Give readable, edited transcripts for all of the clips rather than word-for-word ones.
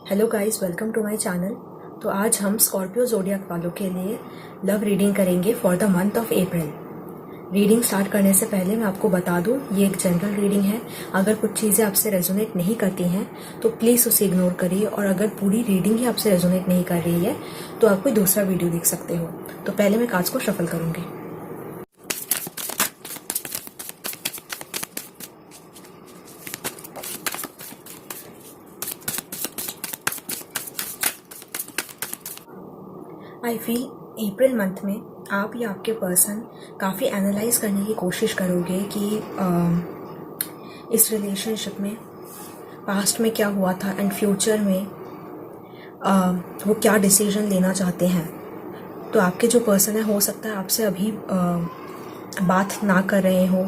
Hello guys, welcome to my channel. तो आज हम स्कॉर्पियो ज़ोडिएक वालों के लिए लव रीडिंग करेंगे for the month of April. Reading start करने से पहले मैं आपको बता दूं, ये एक जनरल रीडिंग है। अगर कुछ चीज़ें आपसे रेजोनेट नहीं करती हैं तो प्लीज़ उसे इग्नोर करिए, और अगर पूरी रीडिंग ही आपसे रेजोनेट नहीं कर रही है तो आप कोई दूसरा वीडियो देख सकते हो। तो पहले मैं कार्ड्स को शफल करूँगी। आई फील अप्रैल मंथ में आप या आपके पर्सन काफ़ी एनालाइज करने की कोशिश करोगे कि इस रिलेशनशिप में पास्ट में क्या हुआ था एंड फ्यूचर में वो क्या डिसीजन लेना चाहते हैं। तो आपके जो पर्सन है, हो सकता है आपसे अभी बात ना कर रहे हो।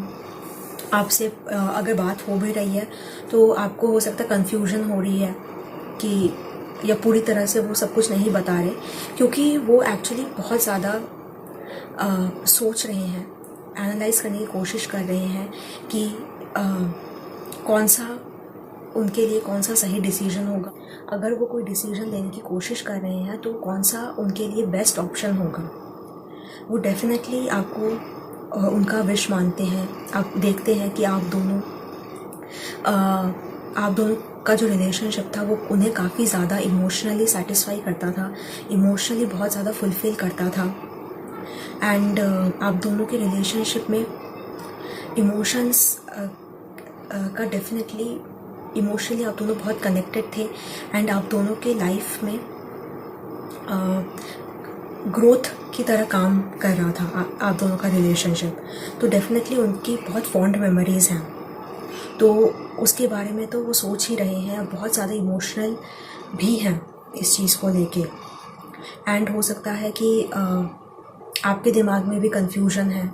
आपसे अगर बात हो भी रही है तो आपको हो सकता है कन्फ्यूजन हो रही है कि या पूरी तरह से वो सब कुछ नहीं बता रहे, क्योंकि वो एक्चुअली बहुत ज़्यादा सोच रहे हैं, एनालाइज करने की कोशिश कर रहे हैं कि कौन सा उनके लिए कौन सा सही डिसीजन होगा। अगर वो कोई डिसीजन लेने की कोशिश कर रहे हैं तो कौन सा उनके लिए बेस्ट ऑप्शन होगा। वो डेफिनेटली आपको उनका विश मानते हैं। आप देखते हैं कि आप दोनों का जो रिलेशनशिप था वो उन्हें काफ़ी ज़्यादा इमोशनली सेटिस्फाई करता था, इमोशनली बहुत ज़्यादा फुलफ़िल करता था। एंड आप दोनों के रिलेशनशिप में इमोशंस का डेफिनेटली इमोशनली आप दोनों बहुत कनेक्टेड थे। एंड आप दोनों के लाइफ में ग्रोथ की तरह काम कर रहा था आप दोनों का रिलेशनशिप। तो डेफिनेटली उनकी बहुत फॉन्ड मेमोरीज़ हैं, तो उसके बारे में तो वो सोच ही रहे हैं, और बहुत ज़्यादा इमोशनल भी हैं इस चीज़ को लेके। एंड हो सकता है कि आपके दिमाग में भी कंफ्यूजन है,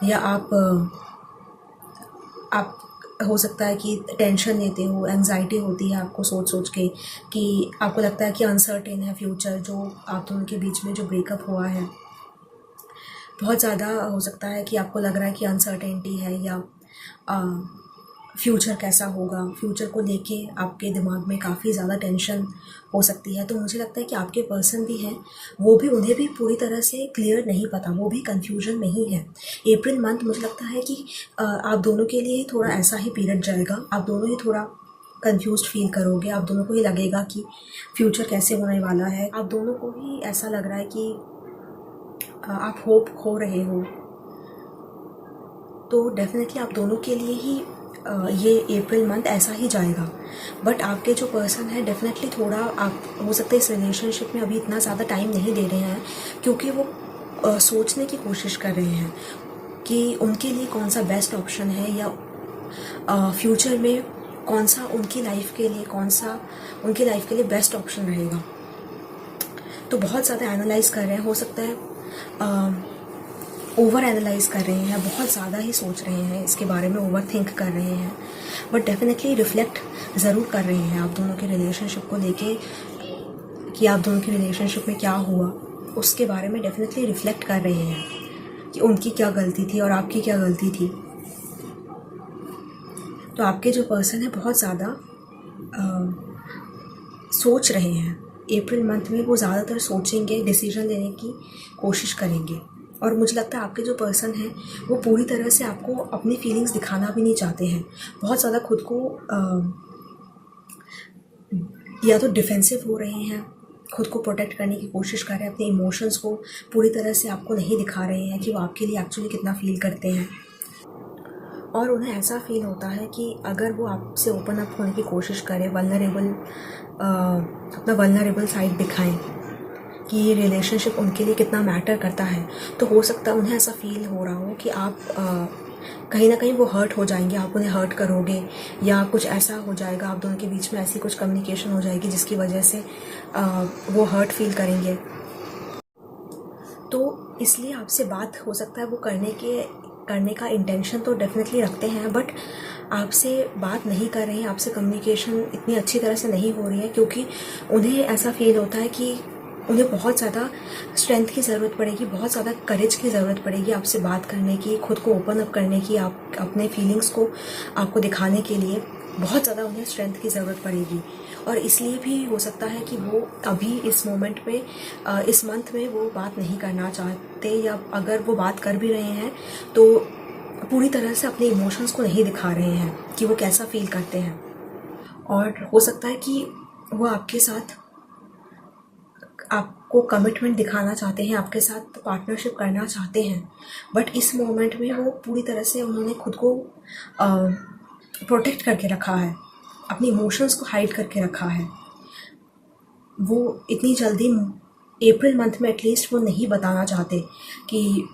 या आप हो सकता है कि टेंशन लेते हो, एंजाइटी होती है आपको सोच सोच के, कि आपको लगता है कि अनसर्टेन है फ्यूचर। जो आप दोनों के बीच में जो ब्रेकअप हुआ है, बहुत ज़्यादा हो सकता है कि आपको लग रहा है कि अनसर्टेनिटी है, या फ्यूचर कैसा होगा, फ्यूचर को लेके आपके दिमाग में काफ़ी ज़्यादा टेंशन हो सकती है। तो मुझे लगता है कि आपके पर्सन भी हैं, उन्हें भी पूरी तरह से क्लियर नहीं पता, वो भी कंफ्यूजन में ही है। अप्रैल मंथ मुझे लगता है कि आप दोनों के लिए थोड़ा ऐसा ही पीरियड जाएगा। आप दोनों ही थोड़ा कंफ्यूज्ड फील करोगे, आप दोनों को ही लगेगा कि फ्यूचर कैसे होने वाला है। आप दोनों को ही ऐसा लग रहा है कि आप होप खो रहे हो। तो डेफिनेटली आप दोनों के लिए ही ये अप्रैल मंथ ऐसा ही जाएगा। बट आपके जो पर्सन है डेफिनेटली थोड़ा, आप हो सकता है इस रिलेशनशिप में अभी इतना ज़्यादा टाइम नहीं दे रहे हैं, क्योंकि वो सोचने की कोशिश कर रहे हैं कि उनके लिए कौन सा बेस्ट ऑप्शन है, या फ्यूचर में कौन सा उनकी लाइफ के लिए बेस्ट ऑप्शन रहेगा। तो बहुत ज़्यादा एनालाइज कर रहे हैं, हो सकता है ओवर एनालाइज कर रहे हैं, बहुत ज़्यादा ही सोच रहे हैं इसके बारे में, ओवर थिंक कर रहे हैं। बट डेफिनेटली रिफ्लेक्ट ज़रूर कर रहे हैं आप दोनों के रिलेशनशिप को लेके, कि आप दोनों के रिलेशनशिप में क्या हुआ उसके बारे में डेफिनेटली रिफ्लेक्ट कर रहे हैं कि उनकी क्या गलती थी और आपकी क्या गलती थी। तो आपके जो पर्सन है बहुत ज़्यादा सोच रहे हैं। अप्रैल मंथ में वो ज़्यादातर सोचेंगे, डिसीजन लेने की कोशिश करेंगे। और मुझे लगता है आपके जो पर्सन हैं वो पूरी तरह से आपको अपनी फीलिंग्स दिखाना भी नहीं चाहते हैं। बहुत ज़्यादा खुद को या तो डिफेंसिव हो रहे हैं, खुद को प्रोटेक्ट करने की कोशिश कर रहे हैं, अपने इमोशंस को पूरी तरह से आपको नहीं दिखा रहे हैं कि वो आपके लिए एक्चुअली कितना फील करते हैं। और उन्हें ऐसा फील होता है कि अगर वो आपसे ओपन अप होने की कोशिश करें, अपना वल्नरेबल साइड दिखाएं कि ये रिलेशनशिप उनके लिए कितना मैटर करता है, तो हो सकता है उन्हें ऐसा फील हो रहा हो कि आप कहीं ना कहीं वो हर्ट हो जाएंगे, आप उन्हें हर्ट करोगे, या कुछ ऐसा हो जाएगा आप दोनों के बीच में, ऐसी कुछ कम्युनिकेशन हो जाएगी जिसकी वजह से वो हर्ट फील करेंगे। तो इसलिए आपसे बात हो सकता है वो करने का इंटेंशन तो डेफिनेटली रखते हैं, बट आपसे बात नहीं कर रहे हैं, आपसे कम्युनिकेशन इतनी अच्छी तरह से नहीं हो रही है, क्योंकि उन्हें ऐसा फील होता है कि उन्हें बहुत ज़्यादा स्ट्रेंथ की ज़रूरत पड़ेगी, बहुत ज़्यादा करेज की ज़रूरत पड़ेगी आपसे बात करने की, खुद को ओपन अप करने की, आप अपने फीलिंग्स को आपको दिखाने के लिए। बहुत ज़्यादा उन्हें स्ट्रेंथ की ज़रूरत पड़ेगी। और इसलिए भी हो सकता है कि वो अभी इस मोमेंट में इस मंथ में वो बात नहीं करना चाहते, या अगर वो बात कर भी रहे हैं तो पूरी तरह से अपने इमोशंस को नहीं दिखा रहे हैं कि वो कैसा फील करते हैं। और हो सकता है कि वो आपके साथ आपको कमिटमेंट दिखाना चाहते हैं, आपके साथ पार्टनरशिप करना चाहते हैं, बट इस मोमेंट में वो पूरी तरह से उन्होंने खुद को प्रोटेक्ट करके रखा है, अपने इमोशंस को हाइड करके रखा है। वो इतनी जल्दी अप्रैल मंथ में एटलीस्ट वो नहीं बताना चाहते कि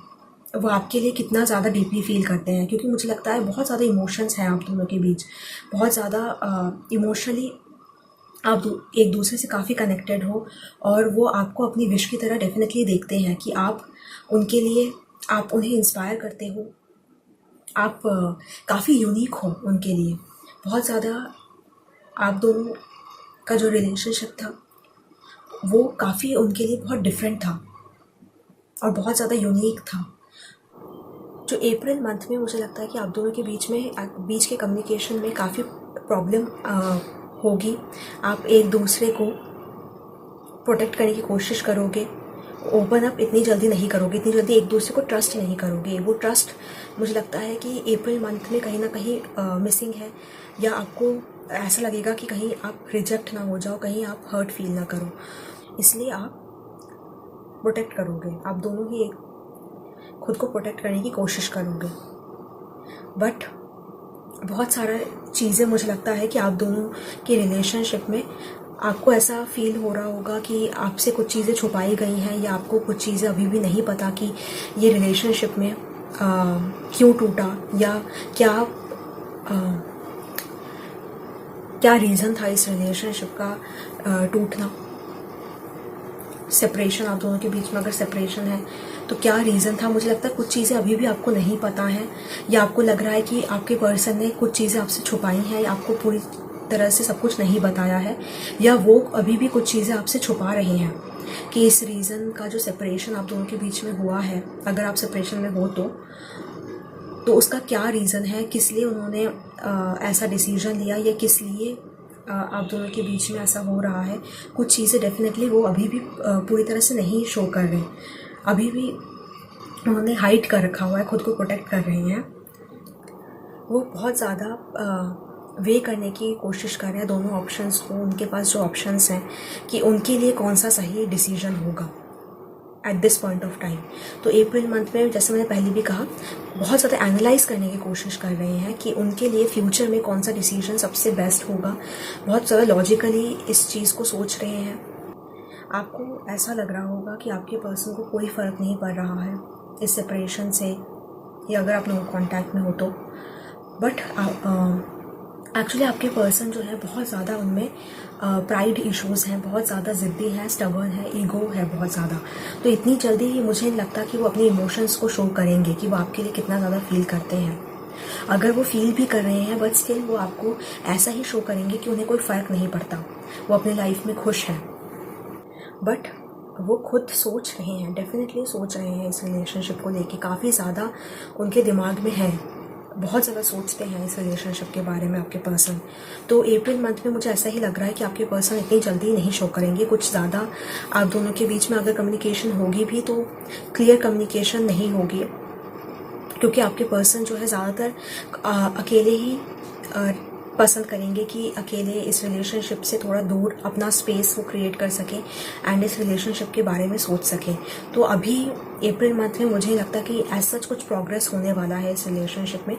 वो आपके लिए कितना ज़्यादा डीपली फील करते हैं, क्योंकि मुझे लगता है बहुत ज़्यादा इमोशंस हैं आप दोनों के बीच, बहुत ज़्यादा इमोशनली आप एक दूसरे से काफ़ी कनेक्टेड हो, और वो आपको अपनी विश की तरह डेफिनेटली देखते हैं कि आप उनके लिए, आप उन्हें इंस्पायर करते हो, आप काफ़ी यूनिक हो उनके लिए। बहुत ज़्यादा आप दोनों का जो रिलेशनशिप था वो काफ़ी उनके लिए बहुत डिफरेंट था और बहुत ज़्यादा यूनिक था। जो अप्रैल मंथ में मुझे लगता है कि आप दोनों के बीच के कम्युनिकेशन में काफ़ी प्रॉब्लम होगी। आप एक दूसरे को प्रोटेक्ट करने की कोशिश करोगे, ओपन अप इतनी जल्दी नहीं करोगे, इतनी जल्दी एक दूसरे को ट्रस्ट नहीं करोगे। वो ट्रस्ट मुझे लगता है कि अप्रैल मंथ में कहीं ना कहीं मिसिंग है, या आपको ऐसा लगेगा कि कहीं आप रिजेक्ट ना हो जाओ, कहीं आप हर्ट फील ना करो, इसलिए आप प्रोटेक्ट करोगे, आप दोनों ही खुद को प्रोटेक्ट करने की कोशिश करोगे। बट बहुत सारा चीज़ें मुझे लगता है कि आप दोनों के रिलेशनशिप में आपको ऐसा फील हो रहा होगा कि आपसे कुछ चीज़ें छुपाई गई हैं, या आपको कुछ चीज़ें अभी भी नहीं पता कि ये रिलेशनशिप में क्यों टूटा, या क्या रीज़न था इस रिलेशनशिप का टूटना, सेपरेशन। आप दोनों के बीच में अगर सेपरेशन है तो क्या रीज़न था। मुझे लगता है कुछ चीज़ें अभी भी आपको नहीं पता है, या आपको लग रहा है कि आपके पर्सन ने कुछ चीज़ें आपसे छुपाई हैं, या आपको पूरी तरह से सब कुछ नहीं बताया है, या वो अभी भी कुछ चीज़ें आपसे छुपा रहे हैं कि इस रीज़न का जो सेपरेशन आप दोनों के बीच में हुआ है, अगर आप सेपरेशन में हो तो उसका क्या रीज़न है, किस लिए उन्होंने ऐसा डिसीजन लिया, या किस लिए आप दोनों के बीच में ऐसा हो रहा है। कुछ चीज़ें डेफिनेटली वो अभी भी पूरी तरह से नहीं शो कर रहे, अभी भी उन्होंने हाइड कर रखा हुआ है, खुद को प्रोटेक्ट कर रहे हैं। वो बहुत ज़्यादा वे करने की कोशिश कर रहे हैं दोनों ऑप्शंस को, उनके पास जो ऑप्शंस हैं कि उनके लिए कौन सा सही डिसीजन होगा at this point of time. तो अप्रैल मंथ में, जैसे मैंने पहले भी कहा, बहुत ज़्यादा एनालाइज करने की कोशिश कर रहे हैं कि उनके लिए फ्यूचर में कौन सा डिसीजन सबसे बेस्ट होगा। बहुत ज़्यादा लॉजिकली इस चीज़ को सोच रहे हैं। आपको ऐसा लग रहा होगा कि आपके पर्सन को कोई फ़र्क नहीं पड़ रहा है इस सेपरेशन से, या अगर आप लोग कॉन्टैक्ट में हो तो। बट एक्चुअली आपके पर्सन जो है बहुत ज़्यादा उनमें प्राइड इश्यूज़ हैं, बहुत ज़्यादा ज़िद्दी हैं, स्टबर्न है, ईगो है बहुत ज़्यादा। तो इतनी जल्दी ही मुझे नहीं लगता कि वो अपने इमोशंस को शो करेंगे कि वो आपके लिए कितना ज़्यादा फील करते हैं। अगर वो फील भी कर रहे हैं, बट स्टिल वो आपको ऐसा ही शो करेंगे कि उन्हें कोई फ़र्क नहीं पड़ता, वो अपनी लाइफ में खुश हैं। बट वो खुद सोच रहे हैं, डेफिनेटली सोच रहे हैं इस रिलेशनशिप को लेके, काफ़ी ज़्यादा उनके दिमाग में है, बहुत ज़्यादा सोचते हैं इस रिलेशनशिप के बारे में आपके पर्सन। तो अप्रैल मंथ में मुझे ऐसा ही लग रहा है कि आपके पर्सन इतनी जल्दी नहीं शो करेंगे। कुछ ज़्यादा आप दोनों के बीच में अगर कम्युनिकेशन होगी भी तो क्लियर कम्युनिकेशन नहीं होगी, क्योंकि आपके पर्सन जो है ज़्यादातर अकेले ही पसंद करेंगे कि अकेले इस रिलेशनशिप से थोड़ा दूर अपना स्पेस वो क्रिएट कर सकें एंड इस रिलेशनशिप के बारे में सोच सकें। तो अभी अप्रैल मंथ में मुझे लगता है कि ऐसा कुछ प्रोग्रेस होने वाला है इस रिलेशनशिप में।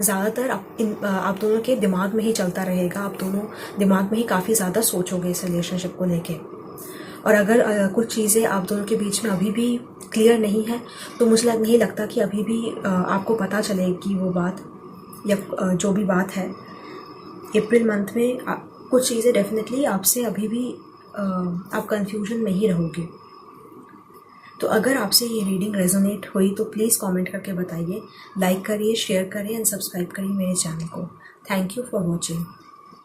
ज़्यादातर आप दोनों के दिमाग में ही चलता रहेगा, आप दोनों दिमाग में ही काफ़ी ज़्यादा सोचोगे इस रिलेशनशिप को लेके। और अगर कुछ चीज़ें आप दोनों के बीच में अभी भी क्लियर नहीं है तो मुझे नहीं लगता कि अभी भी आपको पता चलेगी वो बात, या जो भी बात है। अप्रैल मंथ में कुछ चीज़ें डेफिनेटली आपसे अभी भी आप कंफ्यूजन में ही रहोगे। तो अगर आपसे ये रीडिंग रेजोनेट हुई तो प्लीज़ कमेंट करके बताइए, लाइक करिए, शेयर करिए एंड सब्सक्राइब करिए मेरे चैनल को। Thank you for watching.